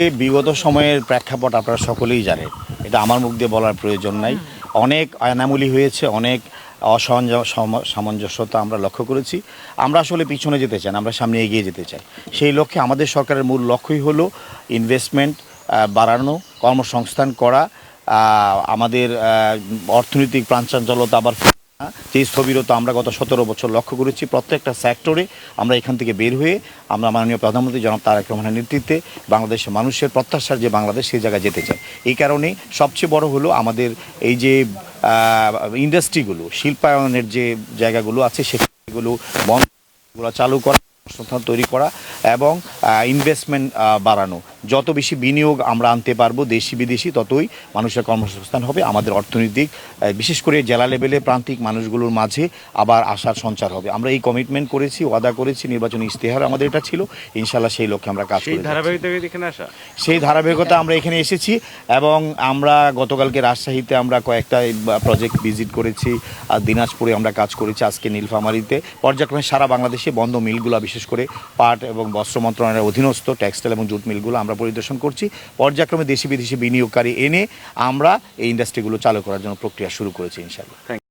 বিগত সময়ের প্রেক্ষাপট আপনারা সকলেই জানেন, এটা আমার মুখ দিয়ে বলার প্রয়োজন নাই। অনেক আনামুলি হয়েছে, অনেক সামঞ্জস্যতা আমরা লক্ষ্য করেছি। আমরা আসলে পিছনে যেতে চাই না, আমরা সামনে এগিয়ে যেতে চাই। সেই লক্ষ্যে আমাদের সরকারের মূল লক্ষ্যই হলো ইনভেস্টমেন্ট বাড়ানো, কর্মসংস্থান করা, আমাদের অর্থনৈতিক প্রাণচাঞ্চলতা আবার যে স্থবিরতা আমরা গত 17 বছর লক্ষ্য করেছি প্রত্যেকটা সেক্টরে, আমরা এখান থেকে বের হয়ে আমরা মাননীয় প্রধানমন্ত্রী জনাব তারেক রহমানের নেতৃত্বে বাংলাদেশের মানুষের প্রত্যাশার যে বাংলাদেশ, সেই জায়গায় যেতে চাই। এই কারণে সবচেয়ে বড় হলো আমাদের এই যে ইন্ডাস্ট্রিগুলো, শিল্পায়নের যে জায়গাগুলো আছে সেগুলো বন্ধগুলো চালু করা, সংস্থান তৈরি করা এবং ইনভেস্টমেন্ট বাড়ানো। যত বেশি বিনিয়োগ আমরা আনতে পারবো দেশি বিদেশি, ততই মানুষের কর্মসংস্থান হবে, আমাদের অর্থনৈতিক বিশেষ করে জেলা লেভেলে প্রান্তিক মানুষগুলোর মাঝে আবার আশার সঞ্চার হবে। আমরা এই কমিটমেন্ট করেছি, ওয়াদা করেছি, নির্বাচনী ইশতেহার আমাদের এটা ছিল। ইনশাল্লাহ সেই লক্ষ্যে আমরা কাজ করি। সেই ধারাবাহিকতা আমরা এখানে এসেছি এবং আমরা গতকালকে রাজশাহীতে আমরা কয়েকটা প্রজেক্ট ভিজিট করেছি, আর দিনাজপুরে আমরা কাজ করেছি, আজকে নীলফামারীতে। পর্যায়ক্রমে সারা বাংলাদেশে বন্ধ মিলগুলো, বিশেষ করে পাট এবং বস্ত্র মন্ত্রণালয়ের অধীনস্থ টেক্সটাইল এবং জুট মিলগুলো আমরা পরিদর্শন করছি। পর্যায়ক্রমে দেশি বিদেশি বিনিয়োগকারী এনে আমরা এই ইন্ডাস্ট্রিগুলো চালু করার জন্য প্রক্রিয়া শুরু করেছি ইনশাআল্লাহ।